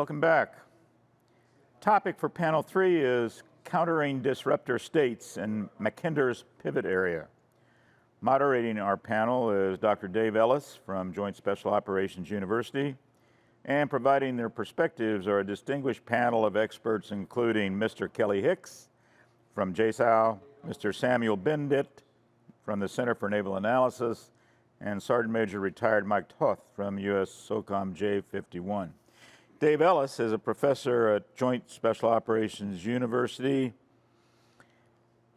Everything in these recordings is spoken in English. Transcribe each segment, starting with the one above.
Welcome back. Topic for panel 3 is countering disruptor states in Mackinder's pivot area. Moderating our panel is Dr. Dave Ellis from Joint Special Operations University, and providing their perspectives are a distinguished panel of experts including Mr. Kelly Hicks from JSOU, Mr. Samuel Bendett from the Center for Naval Analysis, and Sergeant Major retired Mike Toth from US SOCOM J51. Dave Ellis is a professor at Joint Special Operations University.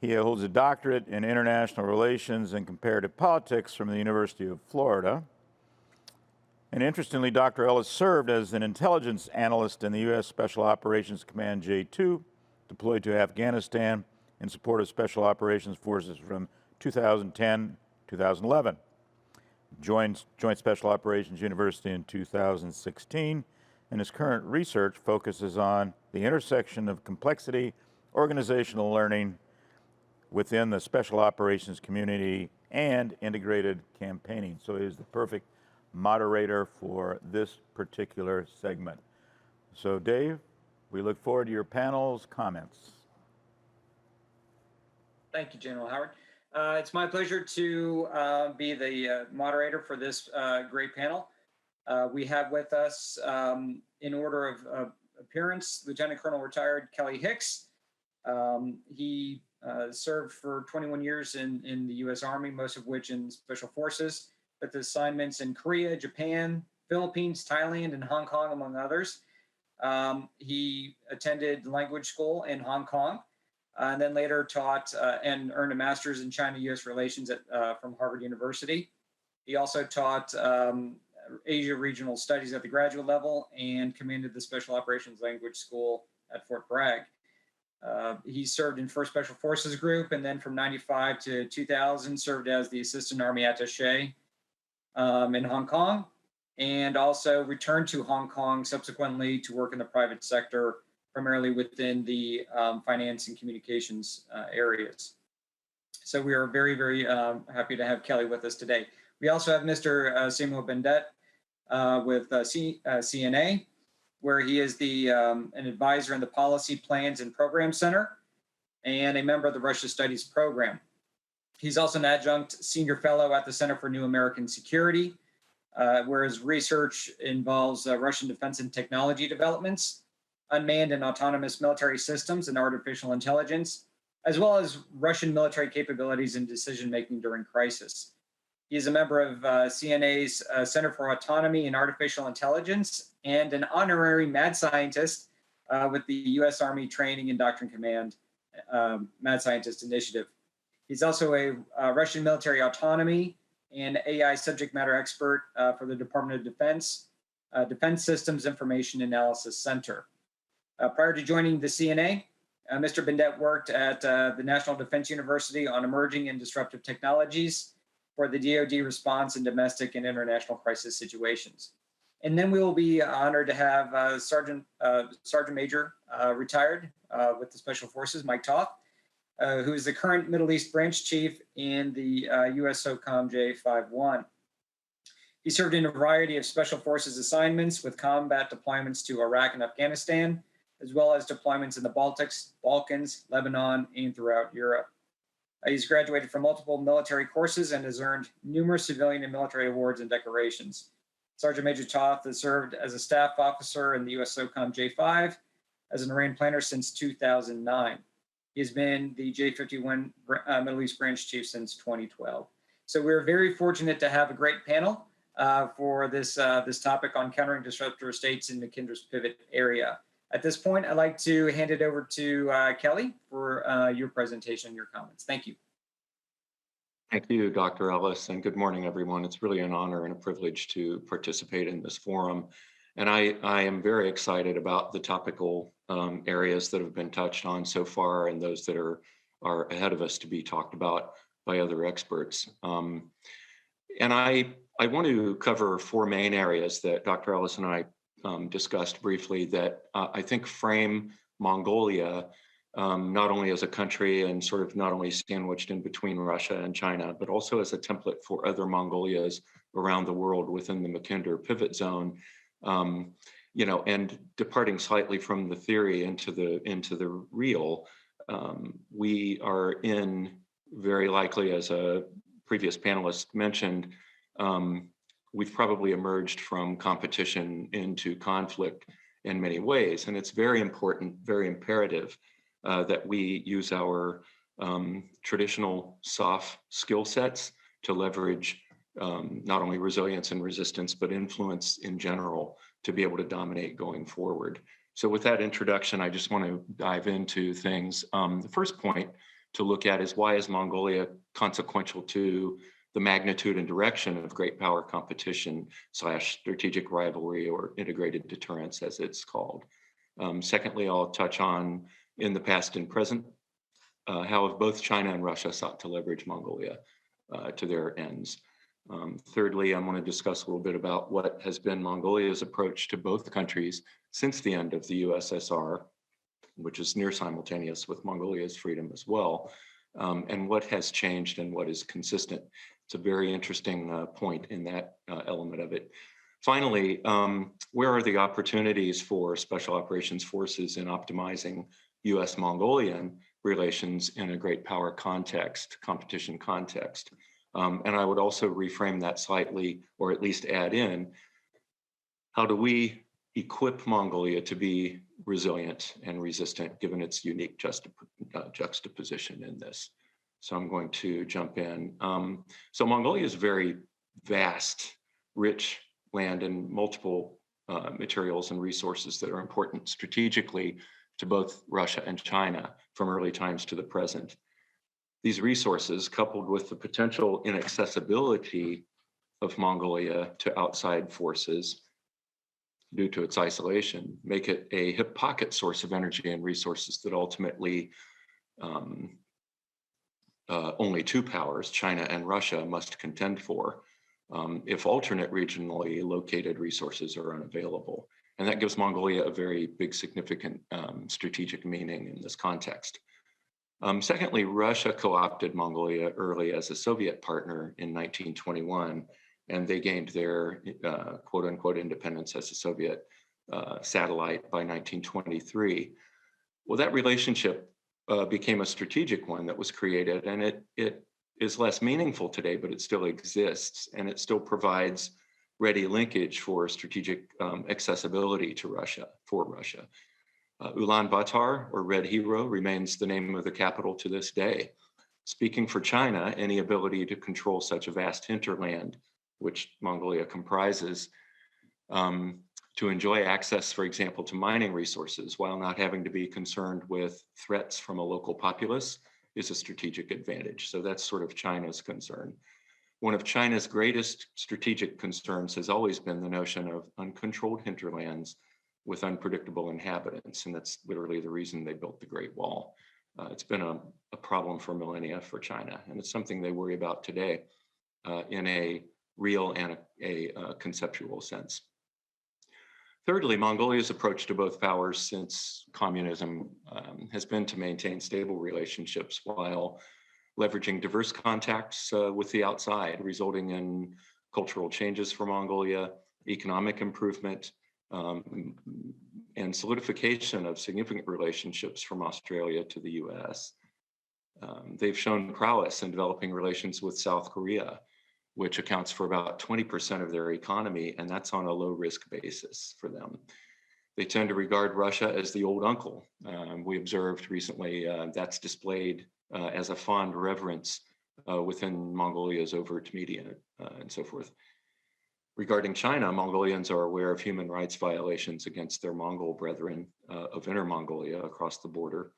He holds a doctorate in international relations and comparative politics from the University of Florida. And interestingly, Dr. Ellis served as an intelligence analyst in the U.S. Special Operations Command J2, deployed to Afghanistan in support of Special Operations Forces from 2010 to 2011. Joined Joint Special Operations University in 2016, and his current research focuses on the intersection of complexity, organizational learning within the special operations community, and integrated campaigning. So he is the perfect moderator for this particular segment. So Dave, we look forward to your panel's comments. Thank you, General Howard. It's my pleasure to be the moderator for this great panel. We have with us, in order of appearance, Lieutenant Colonel retired Kelly Hicks. He served for 21 years in the U.S. Army, most of which in Special Forces, with assignments in Korea, Japan, Philippines, Thailand, and Hong Kong, among others. He attended language school in Hong Kong, and then later taught and earned a master's in China-U.S. relations from Harvard University. He also taught Asia Regional Studies at the graduate level and commanded the Special Operations Language School at Fort Bragg. He served in 1st Special Forces Group, and then from 95 to 2000 served as the Assistant Army Attaché in Hong Kong, and also returned to Hong Kong subsequently to work in the private sector, primarily within the finance and communications areas. So we are very, very happy to have Kelly with us today. We also have Mr. Samuel Bendett with CNA, where he is an advisor in the Policy Plans and Program Center and a member of the Russia Studies Program. He's also an adjunct senior fellow at the Center for New American Security, where his research involves Russian defense and technology developments, unmanned and autonomous military systems, and artificial intelligence, as well as Russian military capabilities and decision-making during crisis. He is a member of CNA's Center for Autonomy and Artificial Intelligence and an honorary mad scientist with the U.S. Army Training and Doctrine Command Mad Scientist Initiative. He's also a Russian military autonomy and AI subject matter expert for the Department of Defense, Defense Systems Information Analysis Center. Prior to joining the CNA, Mr. Bendett worked at the National Defense University on emerging and disruptive technologies for the DoD response in domestic and international crisis situations. And then we will be honored to have Sergeant Major retired with the Special Forces, Mike Toth, who is the current Middle East Branch Chief in the US SOCOM J51. He served in a variety of Special Forces assignments with combat deployments to Iraq and Afghanistan, as well as deployments in the Baltics, Balkans, Lebanon, and throughout Europe. He's graduated from multiple military courses and has earned numerous civilian and military awards and decorations. Sergeant Major Toth has served as a staff officer in the US SOCOM J5 as an Iran planner since 2009. He has been the J51 Middle East Branch Chief since 2012. So we're very fortunate to have a great panel for this topic on countering disruptor states in Mackinder's pivot area. At this point, I'd like to hand it over to Kelly for your presentation and your comments. Thank you. Thank you, Dr. Ellis, and good morning, everyone. It's really an honor and a privilege to participate in this forum. And I am very excited about the topical areas that have been touched on so far and those that are ahead of us to be talked about by other experts. And I want to cover 4 main areas that Dr. Ellis and I discussed briefly that I think frame Mongolia not only as a country and sort of not only sandwiched in between Russia and China, but also as a template for other Mongolias around the world within the Mackinder pivot zone. and departing slightly from the theory into the real, we are in, very likely, as a previous panelist mentioned, we've probably emerged from competition into conflict in many ways. And it's very important, very imperative that we use our traditional SOF skill sets to leverage not only resilience and resistance, but influence in general to be able to dominate going forward. So with that introduction, I just want to dive into things. The first point to look at is, why is Mongolia consequential to the magnitude and direction of great power competition / strategic rivalry, or integrated deterrence, as it's called. Secondly, I'll touch on, in the past and present, how have both China and Russia sought to leverage Mongolia to their ends. Thirdly, I'm going to discuss a little bit about what has been Mongolia's approach to both countries since the end of the USSR, which is near simultaneous with Mongolia's freedom as well, and what has changed and what is consistent. It's a very interesting point in that element of it. Finally, where are the opportunities for special operations forces in optimizing US-Mongolian relations in a great power context, competition context? And I would also reframe that slightly, or at least add in, how do we equip Mongolia to be resilient and resistant, given its unique juxtaposition in this? So I'm going to jump in. So Mongolia is very vast, rich land and multiple materials and resources that are important strategically to both Russia and China from early times to the present. These resources, coupled with the potential inaccessibility of Mongolia to outside forces due to its isolation, make it a hip pocket source of energy and resources that ultimately only two powers, China and Russia, must contend for if alternate regionally located resources are unavailable. And that gives Mongolia a very big, significant strategic meaning in this context. Secondly, Russia co-opted Mongolia early as a Soviet partner in 1921, and they gained their quote unquote independence as a Soviet satellite by 1923. Well, that relationship became a strategic one that was created, and it is less meaningful today, but it still exists, and it still provides ready linkage for strategic accessibility to Russia, for Russia. Ulaanbaatar, or Red Hero, remains the name of the capital to this day. Speaking for China, any ability to control such a vast hinterland, which Mongolia comprises, to enjoy access, for example, to mining resources while not having to be concerned with threats from a local populace, is a strategic advantage. So that's sort of China's concern. One of China's greatest strategic concerns has always been the notion of uncontrolled hinterlands with unpredictable inhabitants, and that's literally the reason they built the Great Wall. It's been a problem for millennia for China, and it's something they worry about today in a real and a conceptual sense. Thirdly, Mongolia's approach to both powers since communism has been to maintain stable relationships while leveraging diverse contacts with the outside, resulting in cultural changes for Mongolia, economic improvement, and solidification of significant relationships from Australia to the US. They've shown prowess in developing relations with South Korea, which accounts for about 20% of their economy, and that's on a low risk basis for them. They tend to regard Russia as the old uncle. We observed recently that's displayed as a fond reverence within Mongolia's overt media and so forth. Regarding China, Mongolians are aware of human rights violations against their Mongol brethren of Inner Mongolia across the border,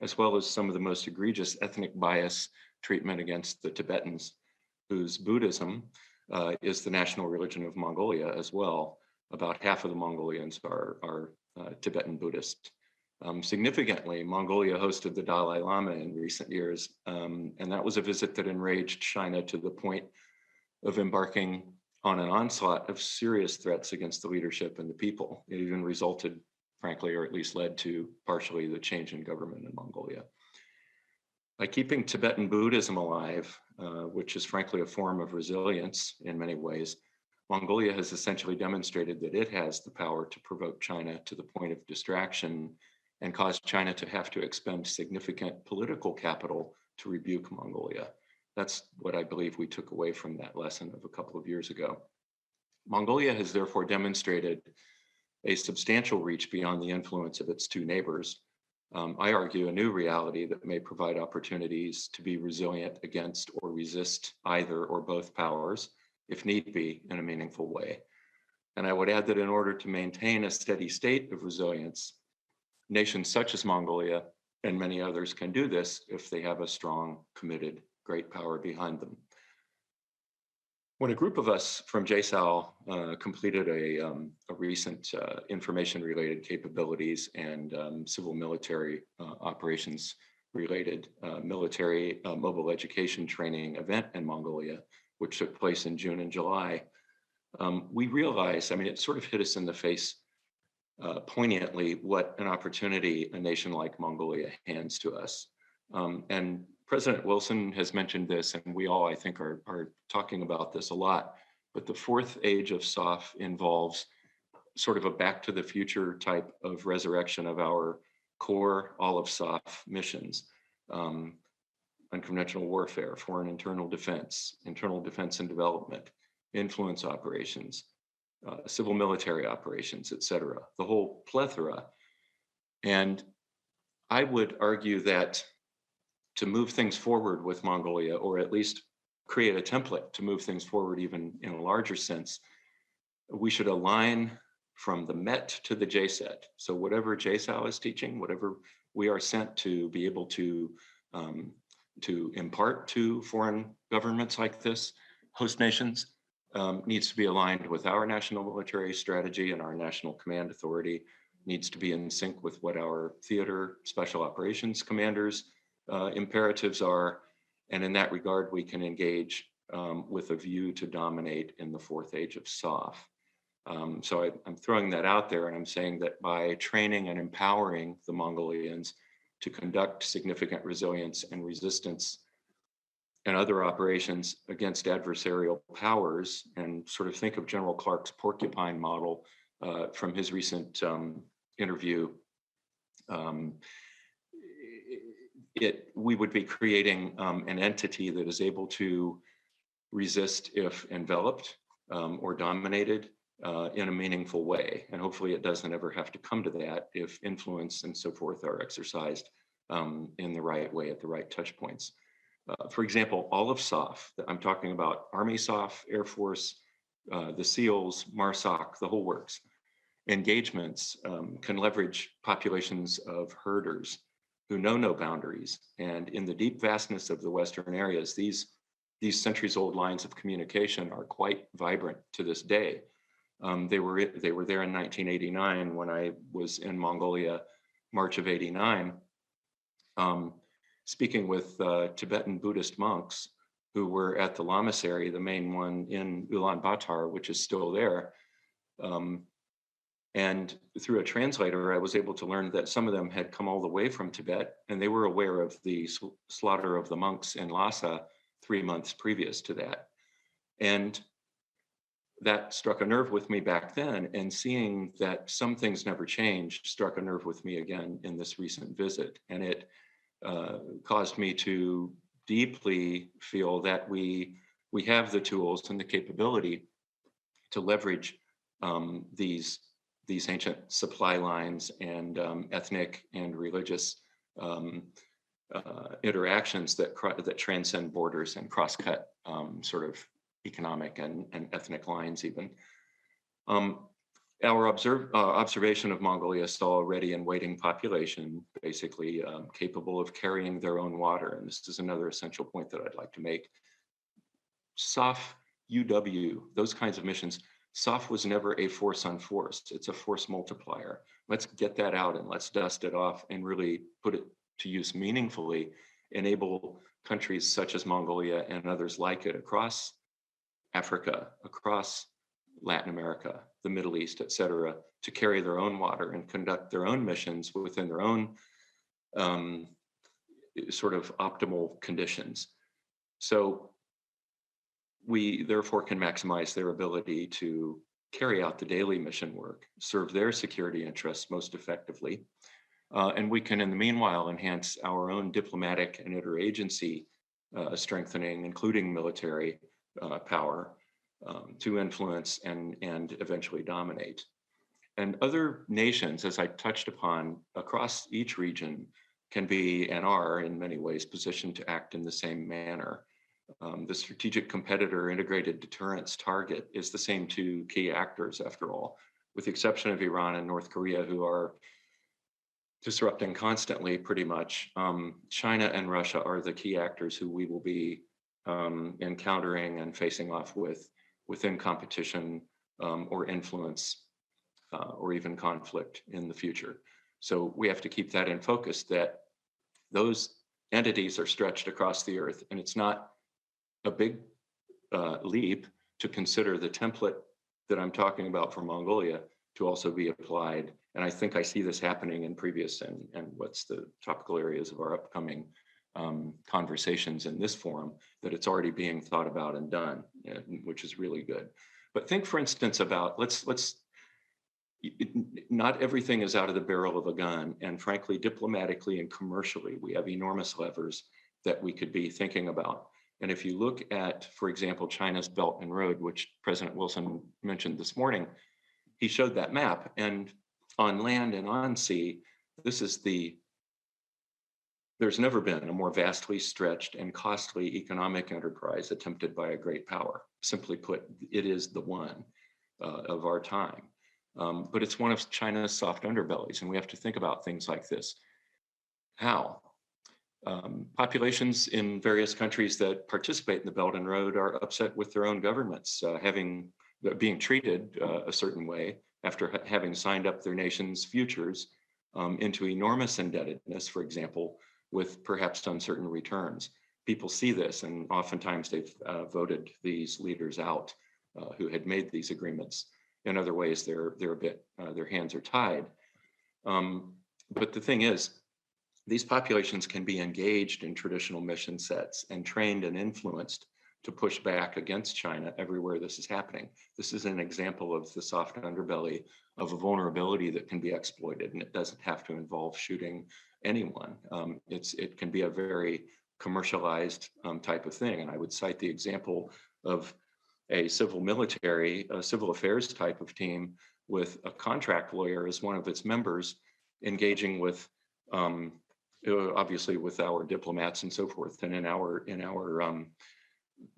as well as some of the most egregious ethnic bias treatment against the Tibetans, whose Buddhism is the national religion of Mongolia as well. About half of the Mongolians are Tibetan Buddhist. Significantly, Mongolia hosted the Dalai Lama in recent years, and that was a visit that enraged China to the point of embarking on an onslaught of serious threats against the leadership and the people. It even resulted, frankly, or at least led to partially the change in government in Mongolia. By keeping Tibetan Buddhism alive, which is frankly a form of resilience in many ways, Mongolia has essentially demonstrated that it has the power to provoke China to the point of distraction and cause China to have to expend significant political capital to rebuke Mongolia. That's what I believe we took away from that lesson of a couple of years ago. Mongolia has therefore demonstrated a substantial reach beyond the influence of its two neighbors. I argue a new reality that may provide opportunities to be resilient against or resist either or both powers, if need be, in a meaningful way. And I would add that in order to maintain a steady state of resilience, nations such as Mongolia and many others can do this if they have a strong, committed, great power behind them. When a group of us from JSOU completed a recent information-related capabilities and civil military operations related military mobile education training event in Mongolia, which took place in June and July, we realized, I mean, it sort of hit us in the face poignantly what an opportunity a nation like Mongolia hands to us. And President Wilson has mentioned this, and we all, I think, are talking about this a lot, but the fourth age of SOF involves sort of a back to the future type of resurrection of our core all of SOF missions. Unconventional warfare, foreign internal defense and development, influence operations, civil military operations, et cetera, the whole plethora. And I would argue that to move things forward with Mongolia, or at least create a template to move things forward even in a larger sense, we should align from the MET to the JSET. So whatever JSOU is teaching, whatever we are sent to be able to impart to foreign governments like this, host nations, needs to be aligned with our national military strategy, and our national command authority needs to be in sync with what our theater special operations commanders imperatives are. And in that regard, we can engage with a view to dominate in the fourth age of SOF. So I'm throwing that out there, and I'm saying that by training and empowering the Mongolians to conduct significant resilience and resistance and other operations against adversarial powers, and sort of think of General Clark's porcupine model from his recent interview, we would be creating an entity that is able to resist if enveloped or dominated in a meaningful way. And hopefully it doesn't ever have to come to that if influence and so forth are exercised in the right way at the right touch points. For example, all of SOF, I'm talking about Army SOF, Air Force, the SEALs, MARSOC, the whole works. Engagements can leverage populations of herders who know no boundaries. And in the deep vastness of the Western areas, these centuries-old lines of communication are quite vibrant to this day. They were there in 1989 when I was in Mongolia, March of '89, speaking with Tibetan Buddhist monks who were at the Lamasery, the main one in Ulaanbaatar, which is still there. And through a translator, I was able to learn that some of them had come all the way from Tibet, and they were aware of the slaughter of the monks in Lhasa 3 months previous to that. And that struck a nerve with me back then, and seeing that some things never changed struck a nerve with me again in this recent visit. And it caused me to deeply feel that we have the tools and the capability to leverage these ancient supply lines and ethnic and religious interactions that transcend borders and cross-cut sort of economic and ethnic lines even. Our observation of Mongolia saw a ready and waiting population, basically capable of carrying their own water. And this is another essential point that I'd like to make. SOF, UW, those kinds of missions, SOF was never a force on force. It's a force multiplier. Let's get that out and let's dust it off and really put it to use meaningfully, enable countries such as Mongolia and others like it across Africa, across Latin America, the Middle East, et cetera, to carry their own water and conduct their own missions within their own sort of optimal conditions. So we therefore can maximize their ability to carry out the daily mission work, serve their security interests most effectively. And we can, in the meanwhile, enhance our own diplomatic and interagency strengthening, including military power, to influence and eventually dominate. And other nations, as I touched upon, across each region can be and are in many ways positioned to act in the same manner. The strategic competitor integrated deterrence target is the same two key actors, after all, with the exception of Iran and North Korea, who are disrupting constantly pretty much. China and Russia are the key actors who we will be encountering and facing off with within competition or influence or even conflict in the future. So we have to keep that in focus, that those entities are stretched across the earth, and it's not a big leap to consider the template that I'm talking about for Mongolia to also be applied. And I think I see this happening in previous and what's the topical areas of our upcoming conversations in this forum, that it's already being thought about and done, which is really good. But think, for instance, about not everything is out of the barrel of a gun. And frankly, diplomatically and commercially, we have enormous levers that we could be thinking about. And if you look at, for example, China's Belt and Road, which President Wilson mentioned this morning, he showed that map. And on land and on sea, there's never been a more vastly stretched and costly economic enterprise attempted by a great power. Simply put, it is the one of our time. But it's one of China's soft underbellies, and we have to think about things like this. How? Populations in various countries that participate in the Belt and Road are upset with their own governments, being treated a certain way after having signed up their nation's futures into enormous indebtedness, for example, with perhaps uncertain returns. People see this, and oftentimes they've voted these leaders out who had made these agreements. In other ways, they're a bit, their hands are tied. But the thing is, these populations can be engaged in traditional mission sets and trained and influenced to push back against China everywhere this is happening. This is an example of the soft underbelly of a vulnerability that can be exploited, and it doesn't have to involve shooting anyone. It can be a very commercialized type of thing. And I would cite the example of a civil affairs type of team with a contract lawyer as one of its members, engaging with obviously with our diplomats and so forth, and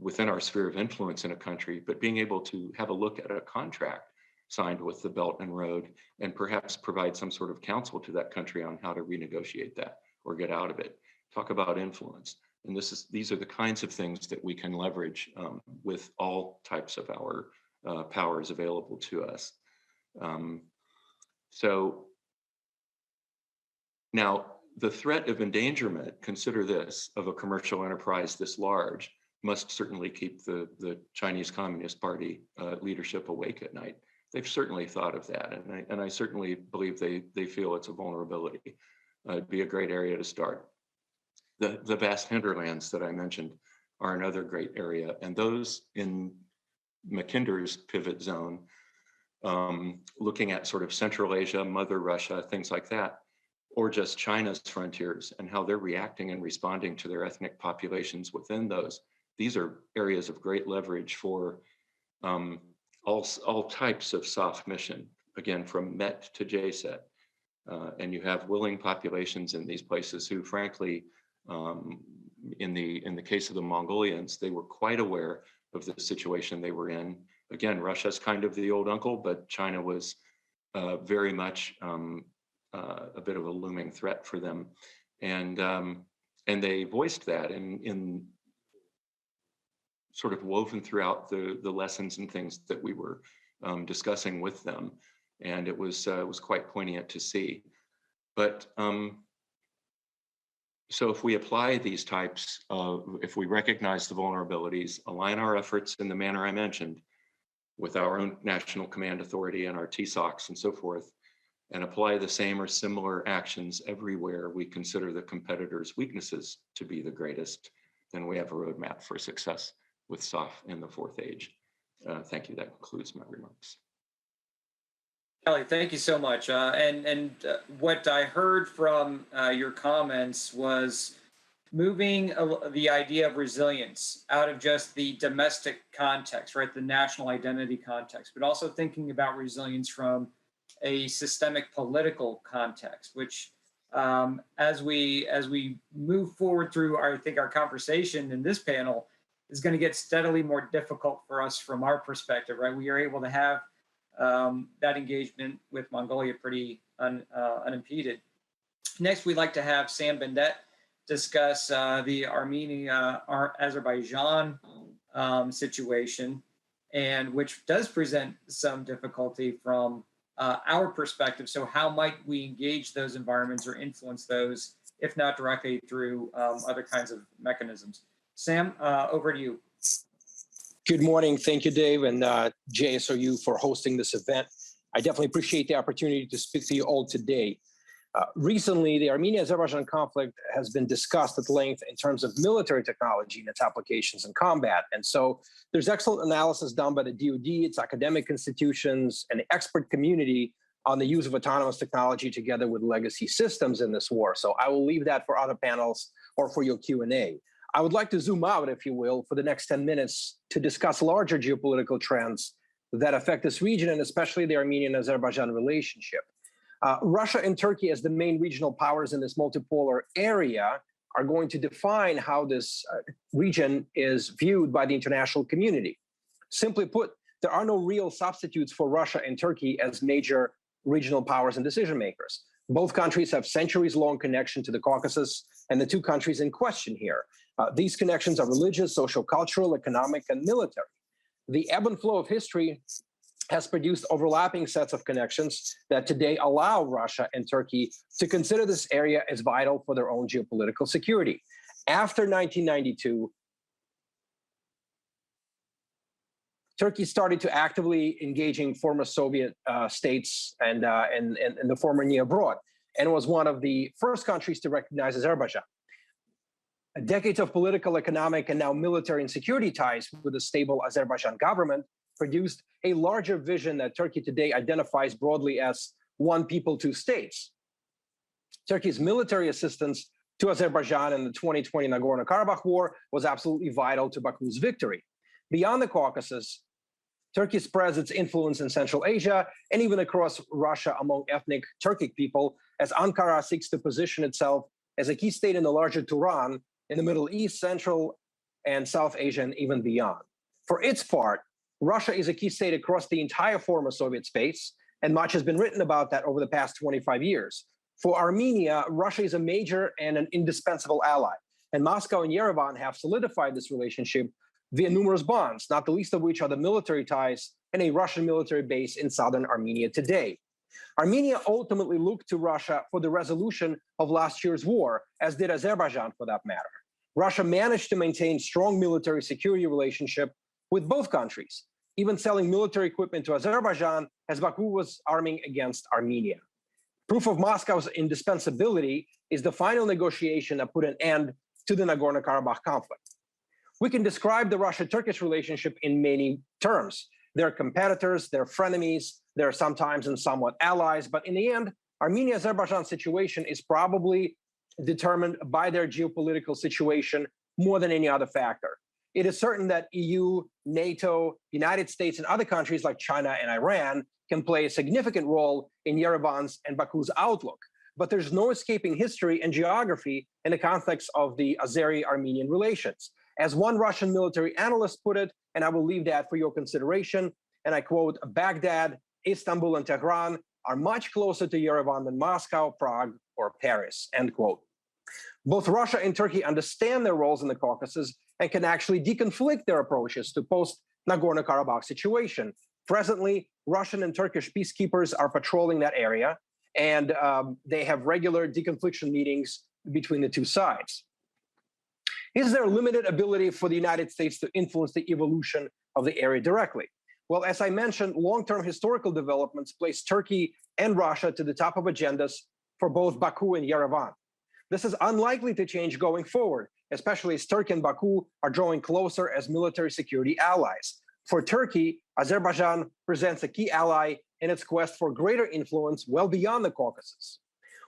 within our sphere of influence in a country, but being able to have a look at a contract signed with the Belt and Road and perhaps provide some sort of counsel to that country on how to renegotiate that or get out of it. Talk about influence. And these are the kinds of things that we can leverage with all types of our powers available to us. So now the threat of endangerment, consider this, of a commercial enterprise this large, must certainly keep the Chinese Communist Party leadership awake at night. They've certainly thought of that, and I certainly believe they feel it's a vulnerability. It'd be a great area to start. The vast hinterlands that I mentioned are another great area, and those in Mackinder's pivot zone, looking at sort of Central Asia, Mother Russia, things like that, or just China's frontiers and how they're reacting and responding to their ethnic populations within those. These are areas of great leverage for all types of soft mission, again, from MET to JSET. And you have willing populations in these places who, frankly, in the case of the Mongolians, they were quite aware of the situation they were in. Again, Russia's kind of the old uncle, but China was very much a bit of a looming threat for them. And they voiced that in sort of woven throughout the lessons and things that we were discussing with them. And it was quite poignant to see. But so if we apply these types if we recognize the vulnerabilities, align our efforts in the manner I mentioned with our own national command authority and our TSOCs and so forth, and apply the same or similar actions everywhere we consider the competitor's weaknesses to be the greatest, then we have a roadmap for success. with SOF in the fourth age. Thank you. That concludes my remarks. Kelly, thank you so much. What I heard from your comments was moving the idea of resilience out of just the domestic context, right, the national identity context, but also thinking about resilience from a systemic political context, which as we move forward through I think our conversation in this panel is going to get steadily more difficult for us from our perspective, right? We are able to have that engagement with Mongolia pretty unimpeded. Next, we'd like to have Sam Bendett discuss the Armenia-Azerbaijan situation, and which does present some difficulty from our perspective. So how might we engage those environments or influence those, if not directly through other kinds of mechanisms? Sam, over to you. Good morning. Thank you, Dave, and JSOU for hosting this event. I definitely appreciate the opportunity to speak to you all today. Recently, the Armenia-Azerbaijan conflict has been discussed at length in terms of military technology and its applications in combat. And so there's excellent analysis done by the DoD, its academic institutions, and the expert community on the use of autonomous technology together with legacy systems in this war. So I will leave that for other panels or for your Q&A. I would like to zoom out, if you will, for the next 10 minutes to discuss larger geopolitical trends that affect this region, and especially the Armenian-Azerbaijan relationship. Russia and Turkey, as the main regional powers in this multipolar area, are going to define how this region is viewed by the international community. Simply put, there are no real substitutes for Russia and Turkey as major regional powers and decision makers. Both countries have centuries-long connection to the Caucasus and the two countries in question here. These connections are religious, social, cultural, economic, and military. The ebb and flow of history has produced overlapping sets of connections that today allow Russia and Turkey to consider this area as vital for their own geopolitical security. After 1992, Turkey started to actively engaging former Soviet states and the former near abroad, and was one of the first countries to recognize Azerbaijan. Decades of political, economic, and now military and security ties with a stable Azerbaijan government produced a larger vision that Turkey today identifies broadly as one people, two states. Turkey's military assistance to Azerbaijan in the 2020 Nagorno-Karabakh war was absolutely vital to Baku's victory. Beyond the Caucasus, Turkey spreads its influence in Central Asia and even across Russia among ethnic Turkic people, as Ankara seeks to position itself as a key state in the larger Turan in the Middle East, Central and South Asia, and even beyond. For its part, Russia is a key state across the entire former Soviet space, and much has been written about that over the past 25 years. For Armenia, Russia is a major and an indispensable ally, and Moscow and Yerevan have solidified this relationship via numerous bonds, not the least of which are the military ties and a Russian military base in southern Armenia today. Armenia ultimately looked to Russia for the resolution of last year's war, as did Azerbaijan for that matter. Russia managed to maintain strong military security relationship with both countries, even selling military equipment to Azerbaijan as Baku was arming against Armenia. Proof of Moscow's indispensability is the final negotiation that put an end to the Nagorno-Karabakh conflict. We can describe the Russia-Turkish relationship in many terms. They're competitors, they're frenemies, they're sometimes and somewhat allies, but in the end, Armenia-Azerbaijan situation is probably determined by their geopolitical situation more than any other factor. It is certain that EU, NATO, United States, and other countries like China and Iran can play a significant role in Yerevan's and Baku's outlook. But there's no escaping history and geography in the context of the Azeri-Armenian relations. As one Russian military analyst put it, and I will leave that for your consideration, and I quote, Baghdad, Istanbul, and Tehran are much closer to Yerevan than Moscow, Prague, or Paris, end quote. Both Russia and Turkey understand their roles in the Caucasus and can actually deconflict their approaches to post-Nagorno-Karabakh situation. Presently, Russian and Turkish peacekeepers are patrolling that area, and they have regular deconfliction meetings between the two sides. Is there limited ability for the United States to influence the evolution of the area directly? Well, as I mentioned, long-term historical developments place Turkey and Russia to the top of agendas for both Baku and Yerevan. This is unlikely to change going forward, especially as Turkey and Baku are drawing closer as military security allies. For Turkey, Azerbaijan presents a key ally in its quest for greater influence well beyond the Caucasus.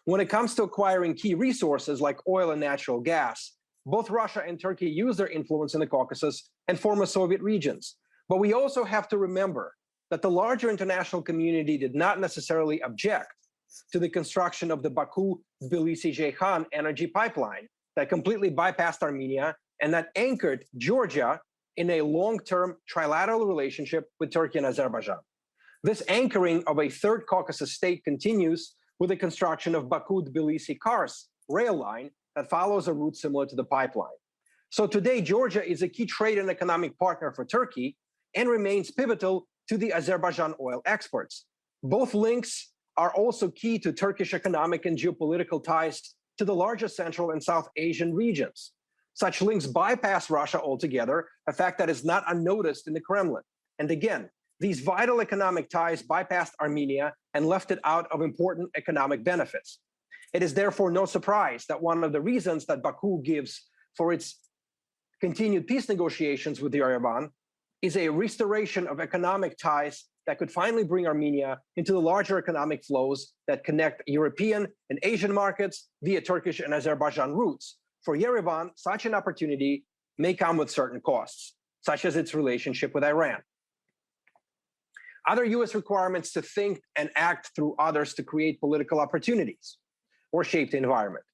When it comes to acquiring key resources like oil and natural gas, both Russia and Turkey use their influence in the Caucasus and former Soviet regions. But we also have to remember that the larger international community did not necessarily object to the construction of the Baku-Tbilisi-Ceyhan energy pipeline that completely bypassed Armenia and that anchored Georgia in a long-term trilateral relationship with Turkey and Azerbaijan. This anchoring of a third Caucasus state continues with the construction of Baku-Tbilisi-Kars rail line that follows a route similar to the pipeline. So today, Georgia is a key trade and economic partner for Turkey and remains pivotal to the Azerbaijan oil exports. Both links are also key to Turkish economic and geopolitical ties to the larger Central and South Asian regions. Such links bypass Russia altogether, a fact that is not unnoticed in the Kremlin. And again, these vital economic ties bypassed Armenia and left it out of important economic benefits. It is therefore no surprise that one of the reasons that Baku gives for its continued peace negotiations with Yerevan is a restoration of economic ties that could finally bring Armenia into the larger economic flows that connect European and Asian markets via Turkish and Azerbaijan routes. For Yerevan, such an opportunity may come with certain costs, such as its relationship with Iran. Other US requirements to think and act through others to create political opportunities or shape the environment.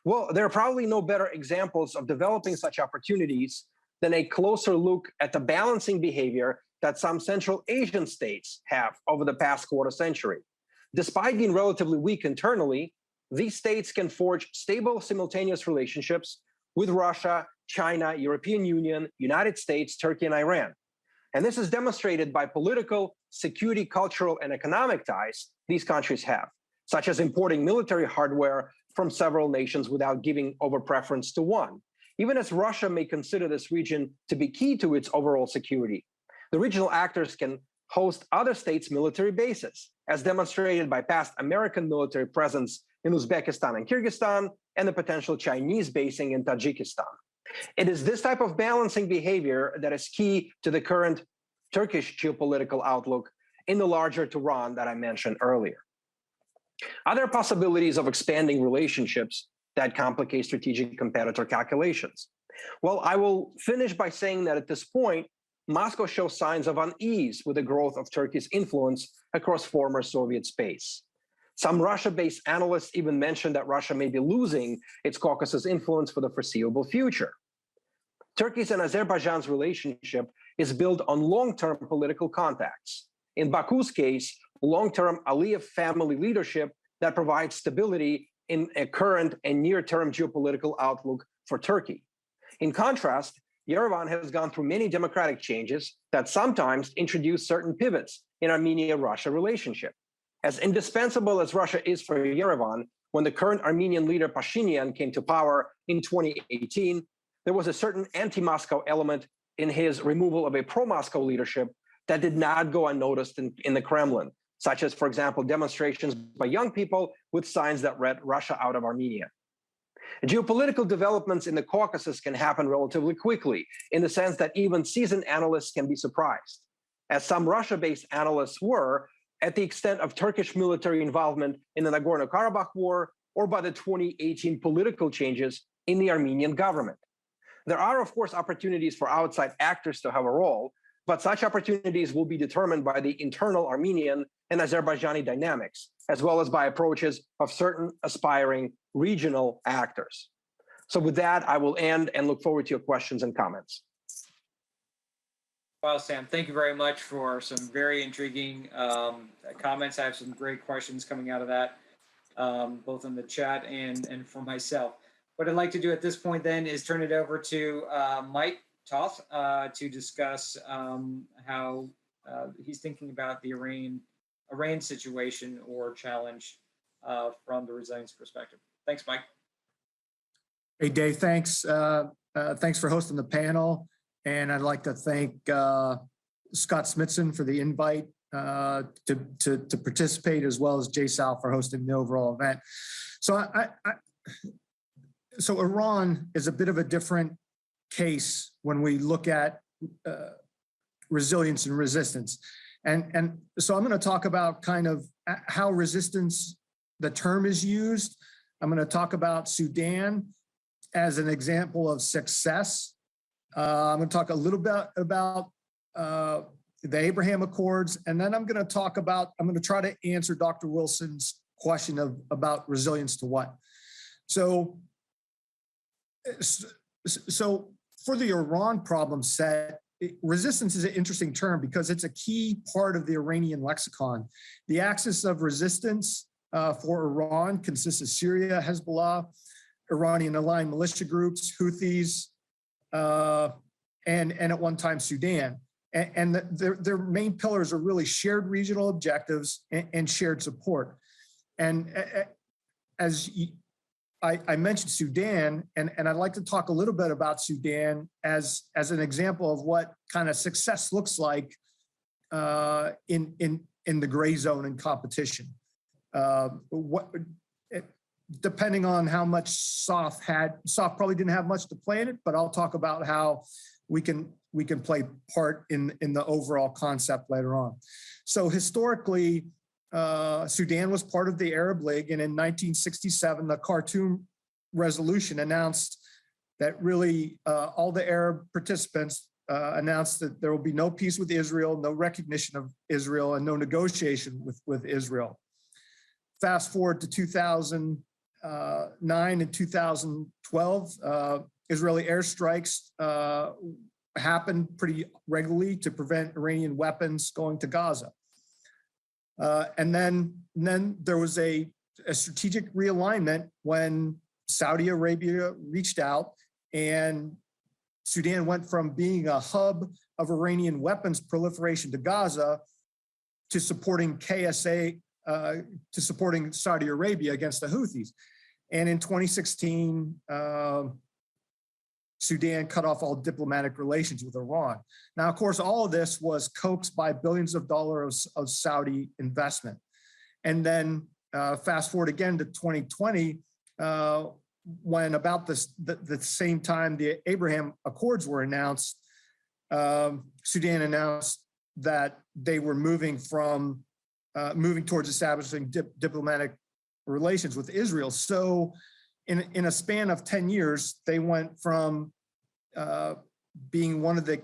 Well, there are probably no better examples of developing such opportunities than a closer look at the balancing behavior that some Central Asian states have over the past quarter century. Despite being relatively weak internally, these states can forge stable simultaneous relationships with Russia, China, European Union, United States, Turkey, and Iran. And this is demonstrated by political, security, cultural, and economic ties these countries have, such as importing military hardware from several nations without giving over preference to one. Even as Russia may consider this region to be key to its overall security, the regional actors can host other states' military bases, as demonstrated by past American military presence in Uzbekistan and Kyrgyzstan, and the potential Chinese basing in Tajikistan. It is this type of balancing behavior that is key to the current Turkish geopolitical outlook in the larger Tehran that I mentioned earlier. Other possibilities of expanding relationships that complicate strategic competitor calculations. Well, I will finish by saying that at this point, Moscow shows signs of unease with the growth of Turkey's influence across former Soviet space. Some Russia-based analysts even mentioned that Russia may be losing its Caucasus influence for the foreseeable future. Turkey's and Azerbaijan's relationship is built on long-term political contacts. In Baku's case, long-term Aliyev family leadership that provides stability in a current and near-term geopolitical outlook for Turkey. In contrast, Yerevan has gone through many democratic changes that sometimes introduce certain pivots in Armenia-Russia relationship. As indispensable as Russia is for Yerevan, when the current Armenian leader Pashinyan came to power in 2018, there was a certain anti-Moscow element in his removal of a pro-Moscow leadership that did not go unnoticed in the Kremlin, such as, for example, demonstrations by young people with signs that read Russia out of Armenia. Geopolitical developments in the Caucasus can happen relatively quickly, in the sense that even seasoned analysts can be surprised, as some Russia-based analysts were at the extent of Turkish military involvement in the Nagorno-Karabakh war or by the 2018 political changes in the Armenian government. There are, of course, opportunities for outside actors to have a role, but such opportunities will be determined by the internal Armenian and Azerbaijani dynamics, as well as by approaches of certain aspiring regional actors. So with that, I will end and look forward to your questions and comments. Well, Sam, thank you very much for some very intriguing comments. I have some great questions coming out of that, both in the chat and for myself. What I'd like to do at this point then is turn it over to Mike Toth to discuss how he's thinking about the Iran situation or challenge from the resilience perspective. Thanks, Mike. Hey, Dave, thanks. Thanks for hosting the panel. And I'd like to thank Scott Smithson for the invite to participate, as well as JSOU for hosting the overall event. So so Iran is a bit of a different case when we look at resilience and resistance. And so I'm going to talk about kind of how resistance, the term is used. I'm going to talk about Sudan as an example of success. I'm going to talk a little bit about the Abraham Accords, and then I'm going to try to answer Dr. Wilson's question about resilience to what. So for the Iran problem set, resistance is an interesting term because it's a key part of the Iranian lexicon. The axis of resistance for Iran consists of Syria, Hezbollah, Iranian aligned militia groups, Houthis, and at one time Sudan. And their main pillars are really shared regional objectives and shared support. And as I mentioned Sudan, and I'd like to talk a little bit about Sudan as an example of what kind of success looks like in the gray zone in competition. Depending on how much SOF probably didn't have much to play in it, but I'll talk about how we can play part in the overall concept later on. So historically, Sudan was part of the Arab League, and in 1967, the Khartoum Resolution announced that really all the Arab participants announced that there will be no peace with Israel, no recognition of Israel, and no negotiation with Israel. Fast forward to 2009 and 2012, Israeli airstrikes happened pretty regularly to prevent Iranian weapons going to Gaza. And then there was a strategic realignment when Saudi Arabia reached out, and Sudan went from being a hub of Iranian weapons proliferation to Gaza to supporting KSA, to supporting Saudi Arabia against the Houthis. And in 2016, Sudan cut off all diplomatic relations with Iran. Now, of course, all of this was coaxed by billions of dollars of Saudi investment. And then fast forward again to 2020, when about the same time the Abraham Accords were announced, Sudan announced that they were moving towards establishing diplomatic relations with Israel. So in a span of 10 years, they went from being one of the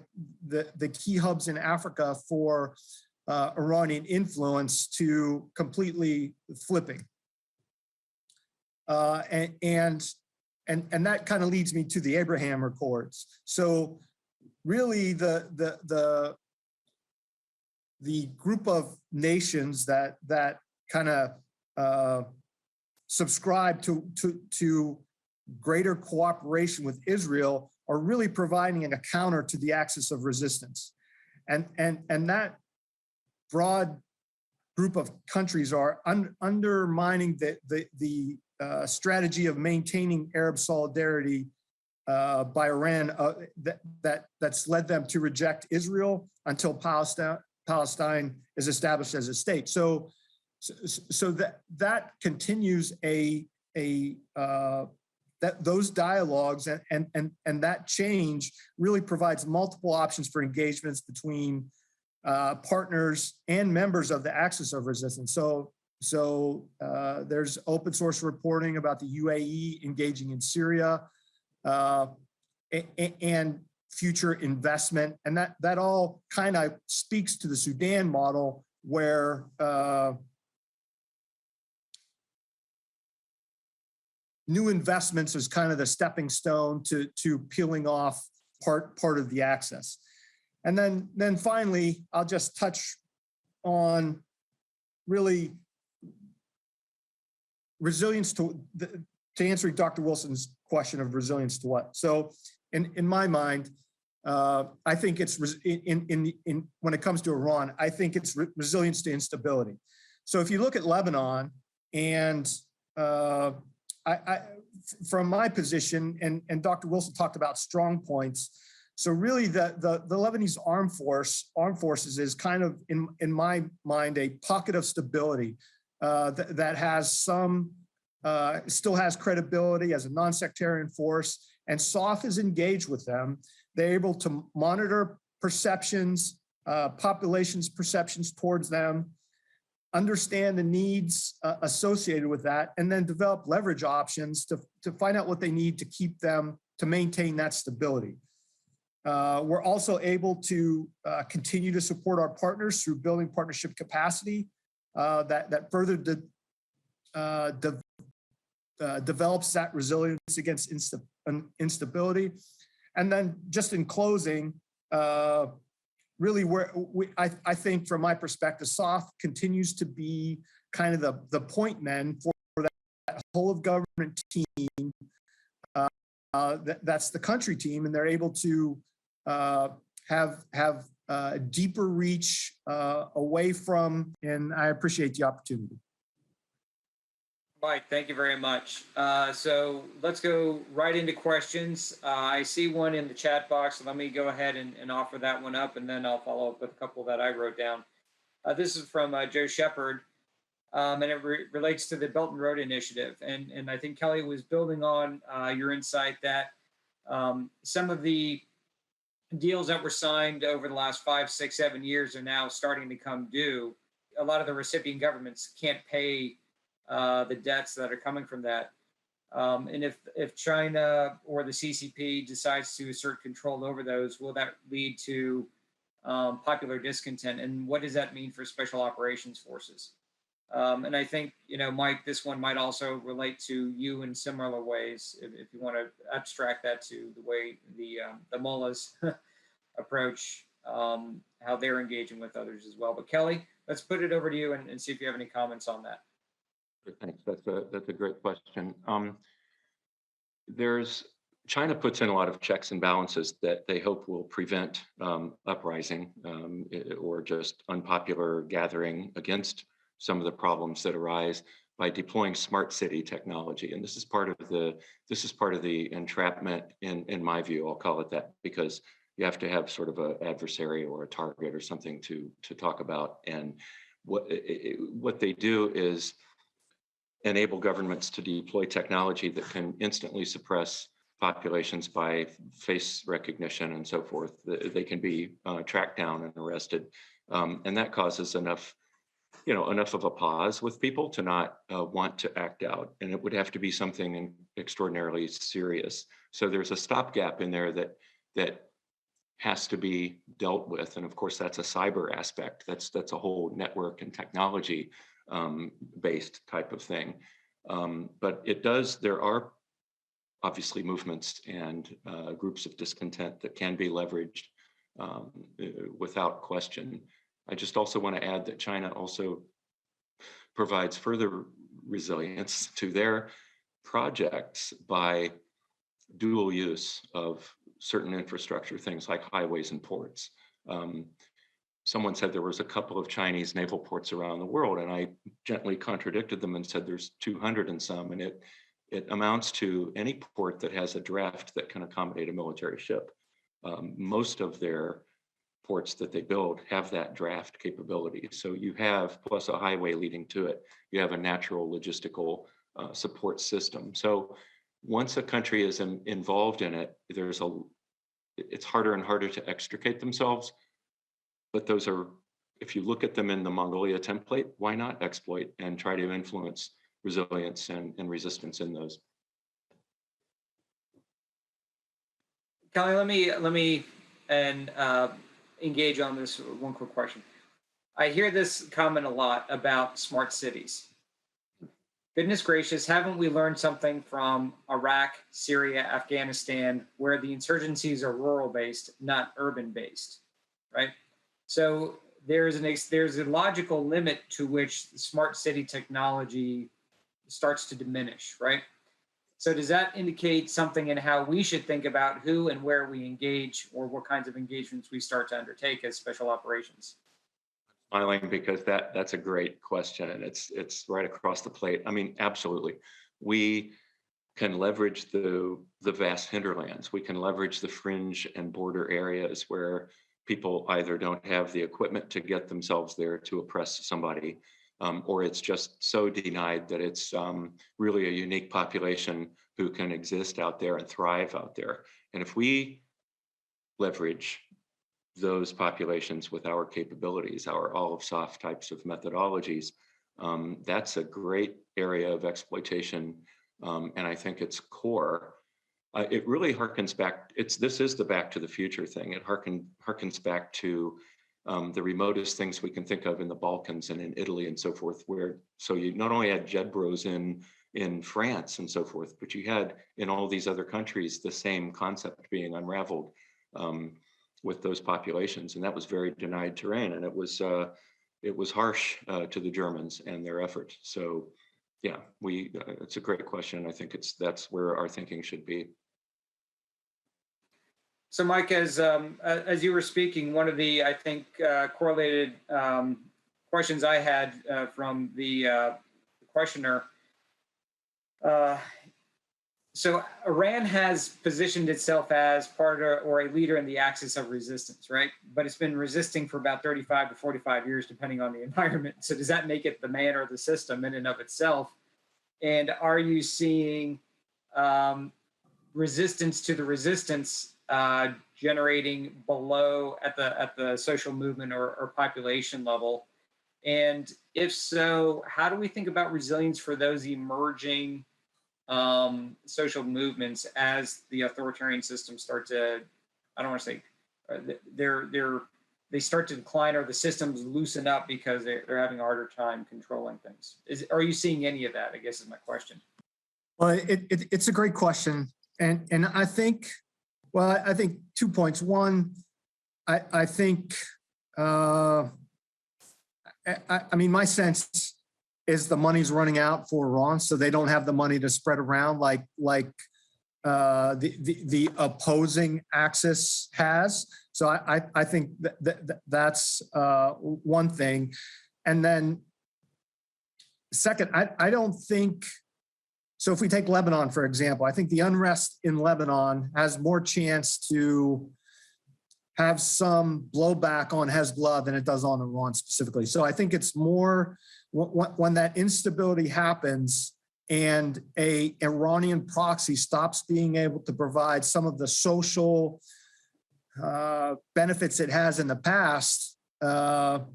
key hubs in Africa for Iranian influence to completely flipping. And that kind of leads me to the Abraham Accords. So really the group of nations that kind of subscribe to greater cooperation with Israel are really providing a counter to the axis of resistance. And that broad group of countries are undermining the strategy of maintaining Arab solidarity by Iran that's led them to reject Israel until Palestine is established as a state. So that continues those dialogues and that change really provides multiple options for engagements between partners and members of the axis of resistance. So there's open source reporting about the UAE engaging in Syria and future investment. And that all kind of speaks to the Sudan model where new investments is kind of the stepping stone to peeling off part of the axis. And then finally, I'll just touch on really resilience to answering Dr. Wilson's question of resilience to what. So in my mind, I think it's when it comes to Iran, I think it's resilience to instability. So if you look at Lebanon and from my position, and Dr. Wilson talked about strong points. So really the Lebanese armed forces is kind of in my mind, a pocket of stability that has some still has credibility as a non-sectarian force, and SOF is engaged with them. They're able to monitor perceptions, populations' perceptions towards them, understand the needs associated with that, and then develop leverage options to find out what they need to keep them, to maintain that stability. We're also able to continue to support our partners through building partnership capacity that further develops that resilience against instability. And then just in closing, really I think from my perspective, SOF continues to be kind of the point men for that whole of government team. That's the country team, and they're able to have a deeper reach away from, and I appreciate the opportunity. Mike, thank you very much. So let's go right into questions. I see one in the chat box, so let me go ahead and offer that one up, and then I'll follow up with a couple that I wrote down. This is from Joe Shepard, and it relates to the Belt and Road Initiative. And I think Kelly was building on your insight that some of the deals that were signed over the last 5, 6, 7 years are now starting to come due. A lot of the recipient governments can't pay the debts that are coming from that. And if China or the CCP decides to assert control over those, will that lead to popular discontent? And what does that mean for special operations forces? And I think, Mike, this one might also relate to you in similar ways, if you want to abstract that to the way the mullahs approach how they're engaging with others as well. But Kelly, let's put it over to you and see if you have any comments on that. Thanks. That's a great question. China puts in a lot of checks and balances that they hope will prevent uprising or just unpopular gathering against some of the problems that arise by deploying smart city technology. And this is part of the entrapment in my view. I'll call it that, because you have to have sort of an adversary or a target or something to talk about. And what they do is enable governments to deploy technology that can instantly suppress populations by face recognition and so forth. They can be tracked down and arrested. And that causes enough of a pause with people to not want to act out. And it would have to be something extraordinarily serious. So there's a stopgap in there that has to be dealt with. And of course, that's a cyber aspect. That's a whole network and technology based type of thing. But there are obviously movements and groups of discontent that can be leveraged without question. I just also want to add that China also provides further resilience to their projects by dual use of certain infrastructure, things like highways and ports. Someone said there was a couple of Chinese naval ports around the world, and I gently contradicted them and said there's 200 and some, and it amounts to any port that has a draft that can accommodate a military ship. Most of their ports that they build have that draft capability. So you have, plus a highway leading to it, you have a natural logistical support system. So once a country is involved in it, it's harder and harder to extricate themselves. But those are, if you look at them in the Mongolia template, why not exploit and try to influence resilience and resistance in those? Kelly, let me engage on this one quick question. I hear this comment a lot about smart cities. Goodness gracious, haven't we learned something from Iraq, Syria, Afghanistan, where the insurgencies are rural-based, not urban-based, right? So there's a logical limit to which smart city technology starts to diminish, right? So does that indicate something in how we should think about who and where we engage, or what kinds of engagements we start to undertake as special operations? Smiling because that's a great question, and it's right across the plate. I mean, absolutely. We can leverage the vast hinterlands. We can leverage the fringe and border areas where people either don't have the equipment to get themselves there to oppress somebody, or it's just so denied that it's really a unique population who can exist out there and thrive out there. And if we leverage those populations with our capabilities, our all of SOF types of methodologies, that's a great area of exploitation. And I think it's core. It really harkens back, this is the back to the future thing. It harkens back to the remotest things we can think of in the Balkans and in Italy and so forth, so you not only had Jedbros in France and so forth, but you had in all these other countries the same concept being unraveled with those populations, and that was very denied terrain, and it was harsh to the Germans and their effort. So, yeah, it's a great question. I think that's where our thinking should be. So, Mike, as you were speaking, one of the, I think, correlated questions I had from the questioner. So Iran has positioned itself as part of, or a leader in the axis of resistance, right? But it's been resisting for about 35 to 45 years, depending on the environment. So does that make it the man or the system in and of itself? And are you seeing resistance to the resistance generating below at the social movement or population level? And if so, how do we think about resilience for those emerging social movements as the authoritarian systems start to, I don't want to say, they start to decline, or the systems loosen up because they're having a harder time controlling things? Are you seeing any of that, I guess is my question. Well, it's a great question. And I think, well, I think 2 points. One, I think, I mean, my sense is the money's running out for Iran, so they don't have the money to spread around like the opposing axis has. So I think that's one thing. And then second, I don't think, so if we take Lebanon, for example, I think the unrest in Lebanon has more chance to have some blowback on Hezbollah than it does on Iran specifically. So I think it's more when that instability happens and a Iranian proxy stops being able to provide some of the social benefits it has in the past, then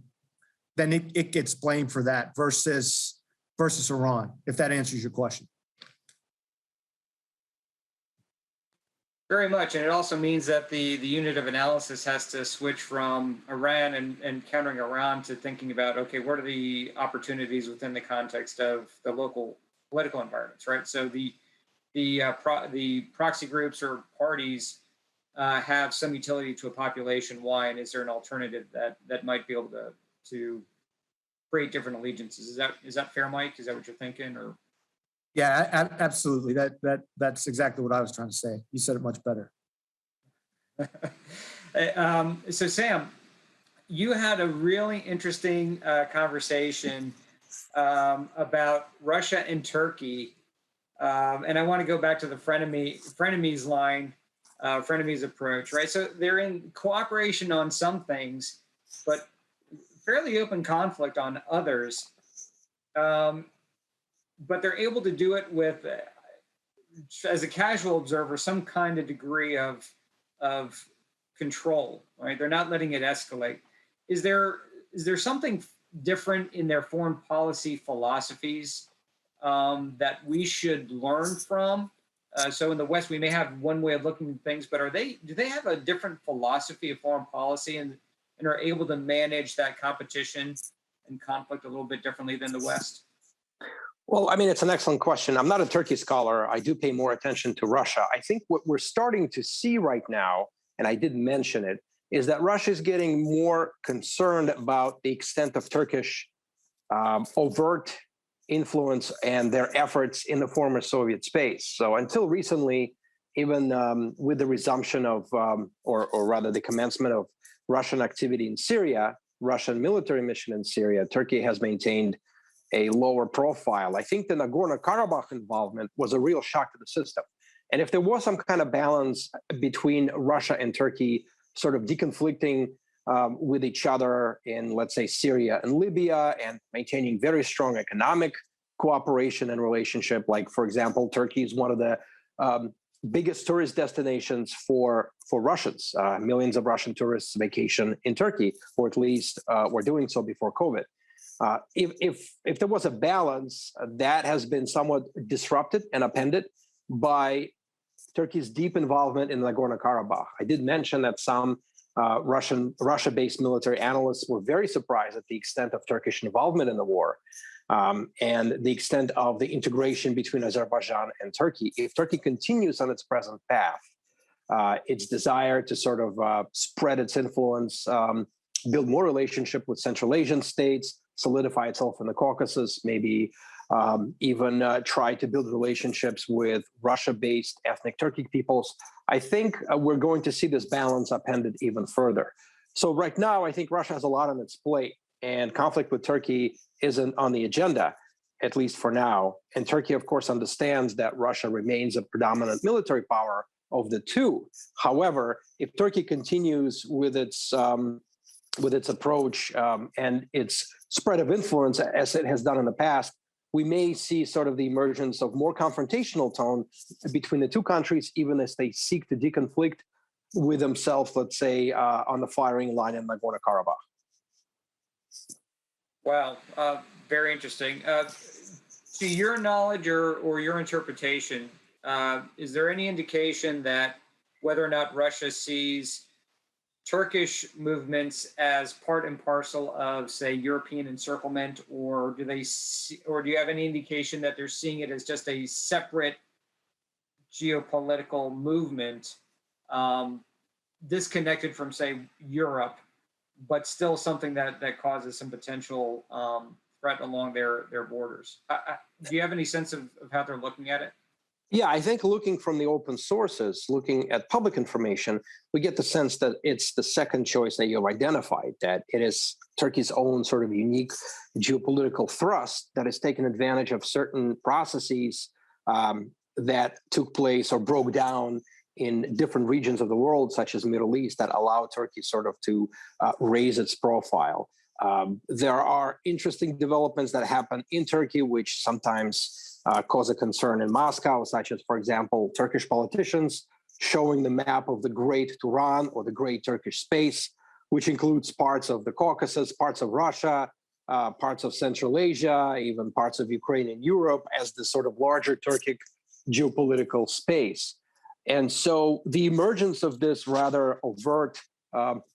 it gets blamed for that versus Iran, if that answers your question. Very much, and it also means that the unit of analysis has to switch from Iran and countering Iran to thinking about, okay, what are the opportunities within the context of the local political environments, right? So the proxy groups or parties have some utility to a population. Why, and is there an alternative that might be able to create different allegiances? Is that fair, Mike? Is that what you're thinking, or? Yeah, absolutely. That's exactly what I was trying to say. You said it much better. So Sam, you had a really interesting conversation about Russia and Turkey, and I want to go back to the frenemies line, frenemies approach, right? So they're in cooperation on some things, but fairly open conflict on others. But they're able to do it with, as a casual observer, some kind of degree of control, right? They're not letting it escalate. Is there something different in their foreign policy philosophies that we should learn from? So in the West, we may have one way of looking at things, but do they have a different philosophy of foreign policy and are able to manage that competition and conflict a little bit differently than the West? Well, I mean, it's an excellent question. I'm not a Turkey scholar. I do pay more attention to Russia. I think what we're starting to see right now, and I did mention it, is that Russia is getting more concerned about the extent of Turkish overt influence and their efforts in the former Soviet space. So until recently, even with the resumption of, or rather the commencement of Russian activity in Syria, Russian military mission in Syria, Turkey has maintained a lower profile. I think the Nagorno-Karabakh involvement was a real shock to the system. And if there was some kind of balance between Russia and Turkey sort of deconflicting with each other in, let's say, Syria and Libya, and maintaining very strong economic cooperation and relationship. Like, for example, Turkey is one of the biggest tourist destinations for Russians. Millions of Russian tourists vacation in Turkey, or at least were doing so before COVID. If there was a balance, that has been somewhat disrupted and upended by Turkey's deep involvement in Nagorno-Karabakh. I did mention that some Russia-based military analysts were very surprised at the extent of Turkish involvement in the war, and the extent of the integration between Azerbaijan and Turkey. If Turkey continues on its present path, its desire to sort of spread its influence, build more relationship with Central Asian states, solidify itself in the Caucasus, maybe even try to build relationships with Russia-based ethnic Turkic peoples, I think we're going to see this balance upended even further. So right now, I think Russia has a lot on its plate, and conflict with Turkey isn't on the agenda, at least for now. And Turkey, of course, understands that Russia remains a predominant military power of the two. However, if Turkey continues with its approach and its spread of influence as it has done in the past, we may see sort of the emergence of more confrontational tone between the two countries, even as they seek to deconflict with themselves, let's say, on the firing line in Nagorno-Karabakh. Wow, very interesting. To your knowledge or your interpretation, is there any indication that whether or not Russia sees Turkish movements as part and parcel of, say, European encirclement, or do you have any indication that they're seeing it as just a separate geopolitical movement, disconnected from, say, Europe, but still something that causes some potential threat along their borders? Do you have any sense of how they're looking at it? Yeah, I think looking from the open sources, looking at public information, we get the sense that it's the second choice that you've identified, that it is Turkey's own sort of unique geopolitical thrust that has taken advantage of certain processes that took place or broke down in different regions of the world, such as Middle East, that allow Turkey sort of to raise its profile. There are interesting developments that happen in Turkey, which sometimes cause a concern in Moscow, such as, for example, Turkish politicians showing the map of the Great Turan, or the Great Turkish Space, which includes parts of the Caucasus, parts of Russia, parts of Central Asia, even parts of Ukraine and Europe, as the sort of larger Turkic geopolitical space. And so the emergence of this rather overt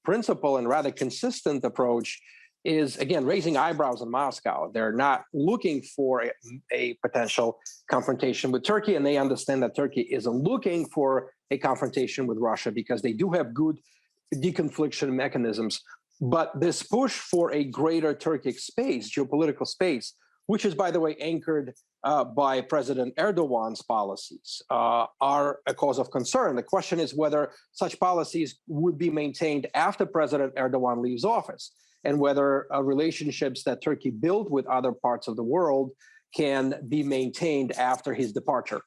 principle and rather consistent approach is, again, raising eyebrows in Moscow. They're not looking for a potential confrontation with Turkey, and they understand that Turkey isn't looking for a confrontation with Russia because they do have good deconfliction mechanisms. But this push for a greater Turkic space, geopolitical space, which is, by the way, anchored by President Erdogan's policies, are a cause of concern. The question is whether such policies would be maintained after President Erdogan leaves office, and whether relationships that Turkey built with other parts of the world can be maintained after his departure.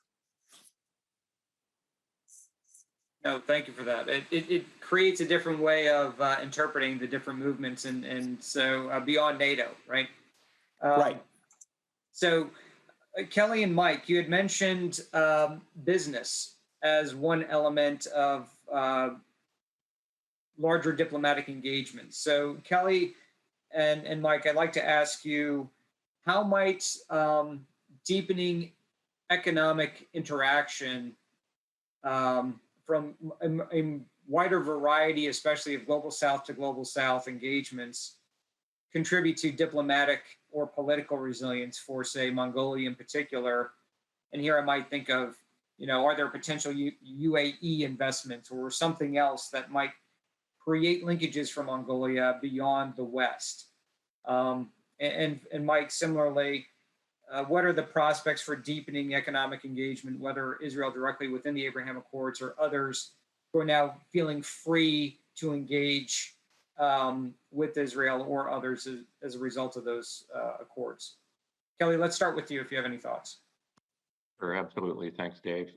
No, thank you for that. It creates a different way of interpreting the different movements, and so beyond NATO, right? Right. So, Kelly and Mike, you had mentioned business as one element of larger diplomatic engagements. So, Kelly and Mike, I'd like to ask you, how might deepening economic interaction from a wider variety, especially of global south to global south engagements, contribute to diplomatic or political resilience for, say, Mongolia in particular? And here I might think of, are there potential UAE investments or something else that might create linkages for Mongolia beyond the West? And Mike, similarly, what are the prospects for deepening economic engagement, whether Israel directly within the Abraham Accords or others who are now feeling free to engage with Israel or others as a result of those accords? Kelly, let's start with you if you have any thoughts. Sure, absolutely. Thanks, Dave.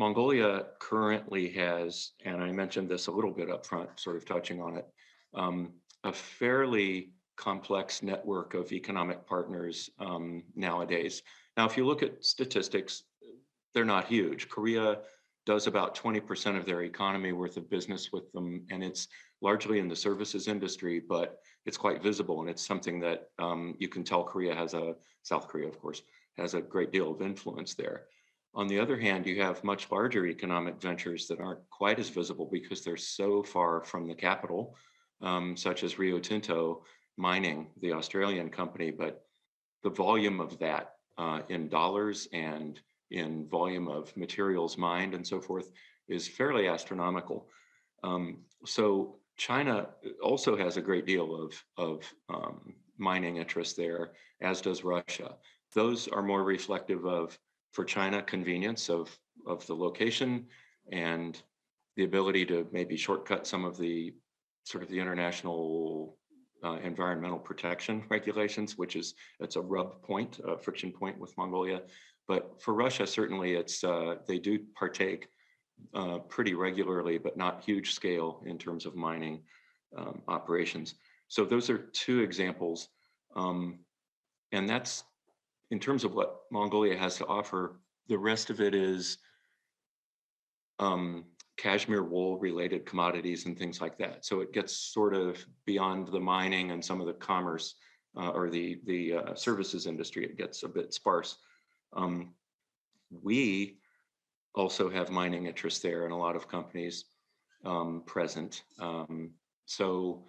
Mongolia currently has, and I mentioned this a little bit up front, sort of touching on it, a fairly complex network of economic partners nowadays. Now, if you look at statistics, they're not huge. Korea does about 20% of their economy worth of business with them, and it's largely in the services industry, but it's quite visible, and it's something that you can tell South Korea, of course, has a great deal of influence there. On the other hand, you have much larger economic ventures that aren't quite as visible because they're so far from the capital, such as Rio Tinto Mining, the Australian company, but the volume of that in dollars and in volume of materials mined and so forth is fairly astronomical. So China also has a great deal of mining interest there, as does Russia. Those are more reflective of, for China, convenience of the location and the ability to maybe shortcut some of the sort of the international environmental protection regulations, it's a rub point, a friction point with Mongolia. But for Russia, certainly they do partake pretty regularly, but not huge scale in terms of mining operations. So those are two examples. And that's in terms of what Mongolia has to offer. The rest of it is cashmere wool related commodities and things like that. So it gets sort of beyond the mining and some of the commerce or the services industry. It gets a bit sparse. We also have mining interests there and a lot of companies present. So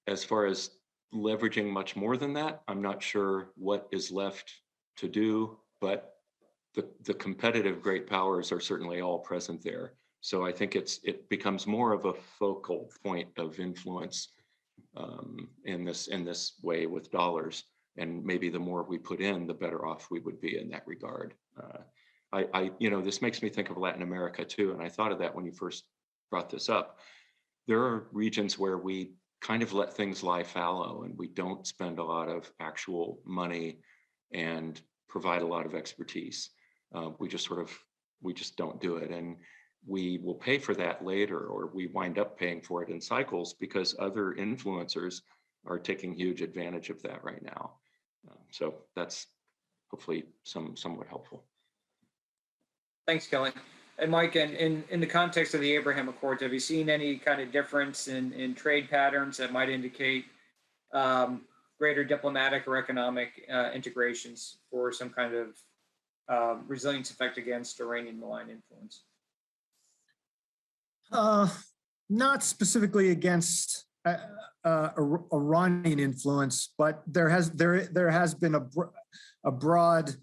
as far as leveraging much more than that, I'm not sure what is left to do, but the competitive great powers are certainly all present there. So I think it becomes more of a focal point of influence in this way with dollars. And maybe the more we put in, the better off we would be in that regard. This makes me think of Latin America too. And I thought of that when you first brought this up. There are regions where we kind of let things lie fallow and we don't spend a lot of actual money and provide a lot of expertise. We just don't do it. And we will pay for that later, or we wind up paying for it in cycles because other influencers are taking huge advantage of that right now. So that's hopefully somewhat helpful. Thanks, Kelly. And Mike, in the context of the Abraham Accords, have you seen any kind of difference in trade patterns that might indicate greater diplomatic or economic integrations for some kind of resilience effect against Iranian malign influence? Not specifically against Iranian influence, but there has been a broad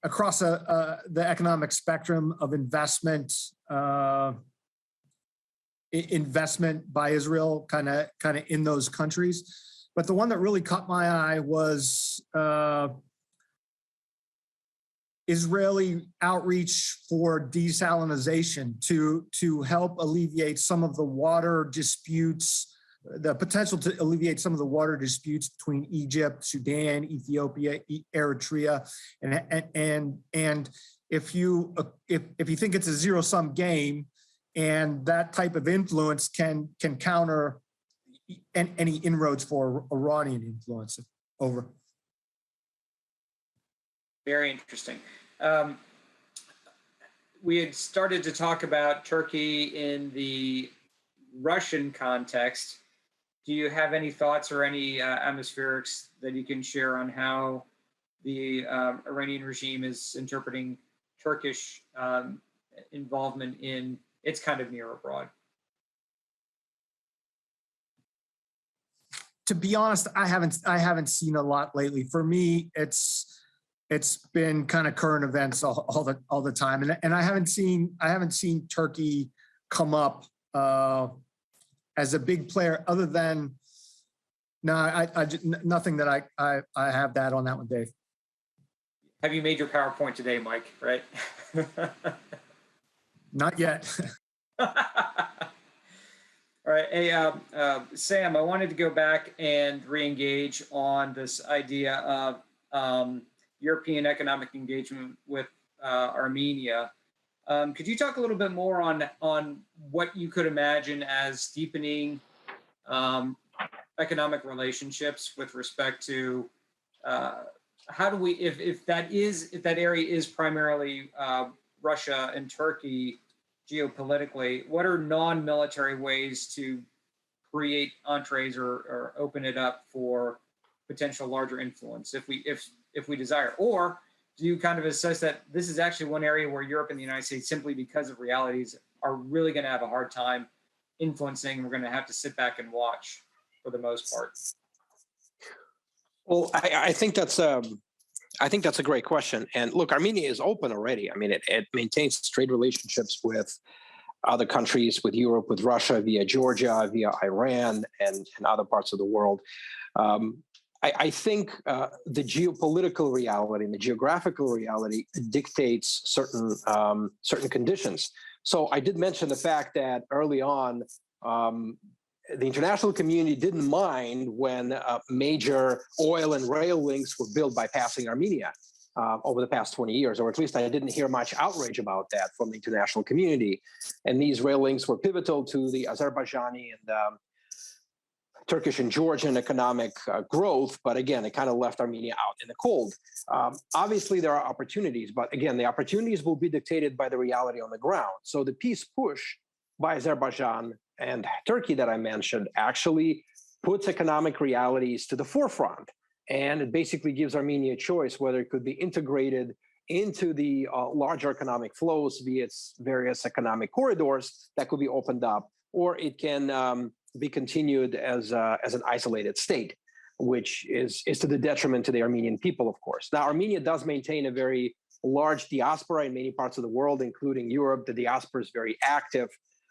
across the economic spectrum of investment by Israel kind of in those countries. But the one that really caught my eye was Israeli outreach for desalinization to help alleviate some of the water disputes, the potential to alleviate some of the water disputes between Egypt, Sudan, Ethiopia, Eritrea, and if you think it's a zero-sum game, and that type of influence can counter any inroads for Iranian influence. Over. Very interesting. We had started to talk about Turkey in the Russian context. Do you have any thoughts or any atmospherics that you can share on how the Iranian regime is interpreting Turkish involvement in its kind of near abroad? To be honest, I haven't seen a lot lately. For me, it's been kind of current events all the time, and I haven't seen Turkey come up as a big player, other than nothing that I have that on that one, Dave. Have you made your PowerPoint today, Mike? Right? Not yet. All right. Hey, Sam, I wanted to go back and re-engage on this idea of European economic engagement with Armenia. Could you talk a little bit more on what you could imagine as deepening economic relationships with respect to how do we, if that area is primarily Russia and Turkey geopolitically, what are non-military ways to create entrees or open it up for potential larger influence if we desire? Or do you kind of assess that this is actually one area where Europe and the United States, simply because of realities, are really going to have a hard time influencing? We're going to have to sit back and watch for the most part. Well, I think that's a great question. And look, Armenia is open already. I mean, it maintains trade relationships with other countries, with Europe, with Russia, via Georgia, via Iran, and other parts of the world. I think the geopolitical reality and the geographical reality dictates certain conditions. So I did mention the fact that early on, the international community didn't mind when major oil and rail links were built bypassing Armenia over the past 20 years, or at least I didn't hear much outrage about that from the international community. And these rail links were pivotal to the Azerbaijani and Turkish and Georgian economic growth, but again, it kind of left Armenia out in the cold. Obviously, there are opportunities, but again, the opportunities will be dictated by the reality on the ground. So the peace push by Azerbaijan and Turkey that I mentioned actually puts economic realities to the forefront. And it basically gives Armenia a choice whether it could be integrated into the larger economic flows via its various economic corridors that could be opened up, or it can be continued as an isolated state, which is to the detriment to the Armenian people, of course. Now, Armenia does maintain a very large diaspora in many parts of the world, including Europe. The diaspora is very active.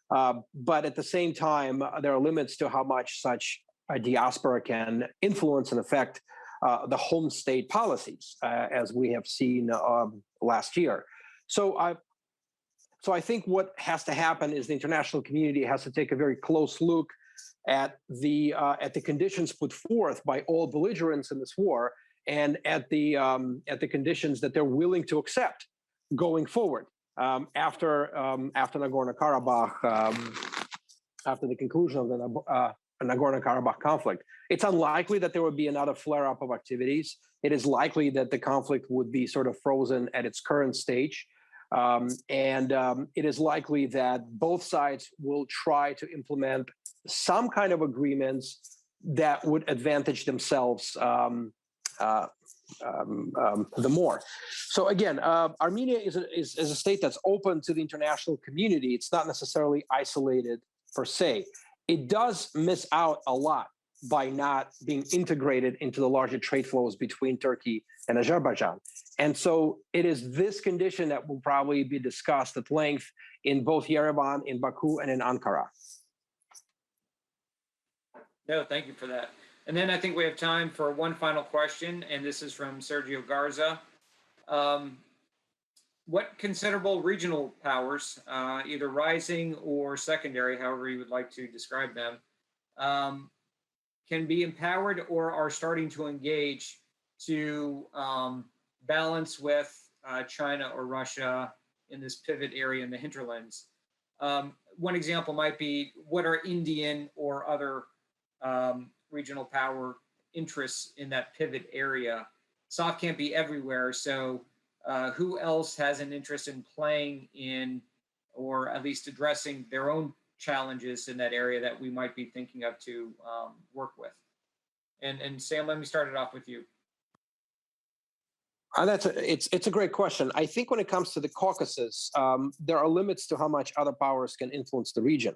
But at the same time, there are limits to how much such a diaspora can influence and affect the home state policies, as we have seen last year. So I think what has to happen is the international community has to take a very close look at the conditions put forth by all belligerents in this war, and at the conditions that they're willing to accept going forward. After Nagorno-Karabakh, after the conclusion of the Nagorno-Karabakh conflict, it's unlikely that there would be another flare-up of activities. It is likely that the conflict would be sort of frozen at its current stage. It is likely that both sides will try to implement some kind of agreements that would advantage themselves the more. So again, Armenia is a state that's open to the international community. It's not necessarily isolated per se. It does miss out a lot by not being integrated into the larger trade flows between Turkey and Azerbaijan. And so it is this condition that will probably be discussed at length in both Yerevan, in Baku, and in Ankara. No, thank you for that. And then I think we have time for one final question, and this is from Sergio Garza. What considerable regional powers, either rising or secondary, however you would like to describe them, can be empowered or are starting to engage to balance with China or Russia in this pivot area in the hinterlands? One example might be, what are Indian or other regional power interests in that pivot area? SOF can't be everywhere, so who else has an interest in playing in, or at least addressing their own challenges in that area that we might be thinking of to work with? And Sam, let me start it off with you. It's a great question. I think when it comes to the Caucasus, there are limits to how much other powers can influence the region.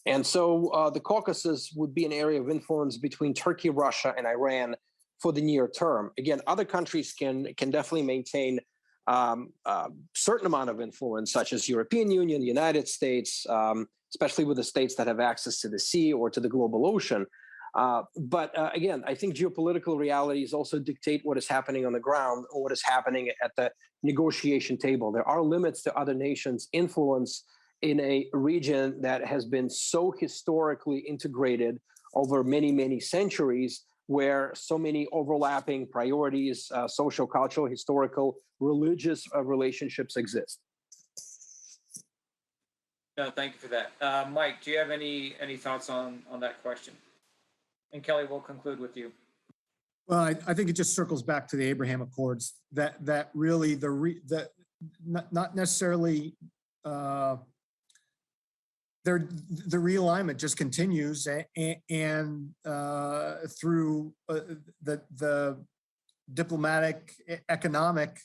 And so the Caucasus would be an area of influence between Turkey, Russia, and Iran for the near term. Again, other countries can definitely maintain certain amount of influence, such as European Union, the United States, especially with the states that have access to the sea or to the global ocean. But again, I think geopolitical realities also dictate what is happening on the ground or what is happening at the negotiation table. There are limits to other nations' influence in a region that has been so historically integrated over many, many centuries, where so many overlapping priorities, social, cultural, historical, religious relationships exist. No, thank you for that. Mike, do you have any thoughts on that question? And Kelly, we'll conclude with you. Well, I think it just circles back to the Abraham Accords, that really not necessarily the realignment just continues, and through the diplomatic, economic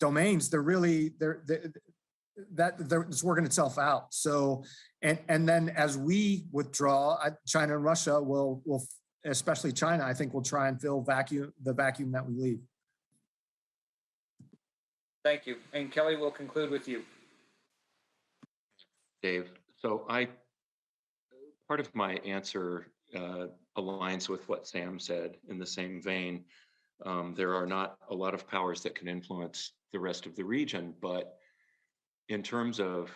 domains, it's working itself out. So, and then as we withdraw, China and Russia will, especially China, I think will try and fill the vacuum that we leave. Thank you. And Kelly, we'll conclude with you. Dave. So part of my answer aligns with what Sam said in the same vein. There are not a lot of powers that can influence the rest of the region, but in terms of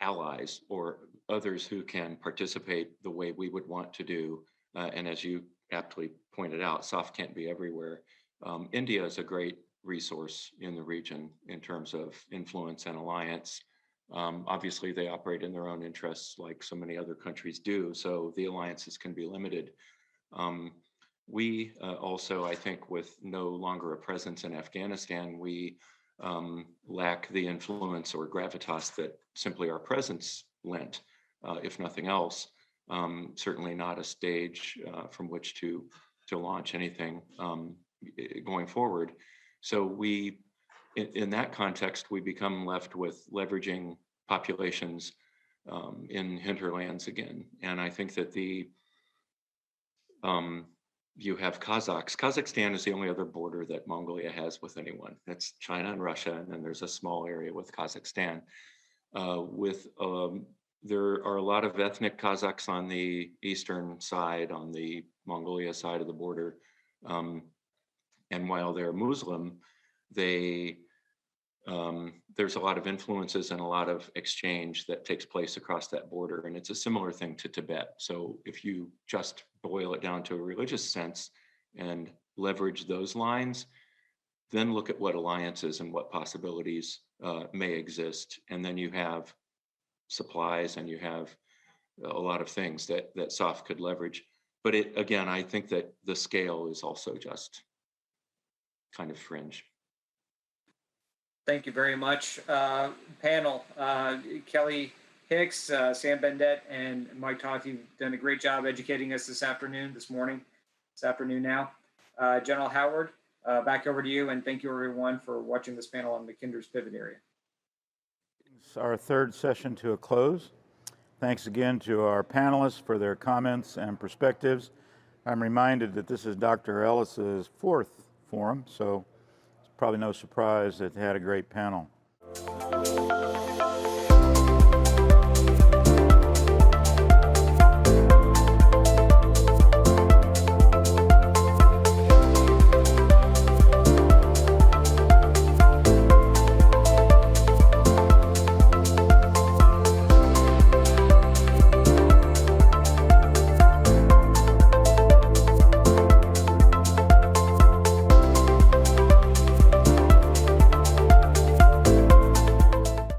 allies or others who can participate the way we would want to do, and as you aptly pointed out, SOF can't be everywhere. India is a great resource in the region in terms of influence and alliance. Obviously, they operate in their own interests like so many other countries do, so the alliances can be limited. We also, I think, with no longer a presence in Afghanistan, we lack the influence or gravitas that simply our presence lent, if nothing else. Certainly not a stage from which to launch anything going forward. So we, in that context, we become left with leveraging populations in hinterlands again. And I think that you have Kazakhs. Kazakhstan is the only other border that Mongolia has with anyone. That's China and Russia, and then there's a small area with Kazakhstan. There are a lot of ethnic Kazakhs on the eastern side, on the Mongolia side of the border. And while they're Muslim, there's a lot of influences and a lot of exchange that takes place across that border. And it's a similar thing to Tibet. So if you just boil it down to a religious sense and leverage those lines, then look at what alliances and what possibilities may exist. And then you have supplies and you have a lot of things that SOF could leverage. But again, I think that the scale is also just kind of fringe. Thank you very much. Panel, Kelly Hicks, Sam Bendett, and Mike Toth, you've done a great job educating us this afternoon now. General Howard, back over to you, and thank you everyone for watching this panel on Mackinder's pivot area. It's our third session to a close. Thanks again to our panelists for their comments and perspectives. I'm reminded that this is Dr. Ellis's fourth forum, so it's probably no surprise that they had a great panel.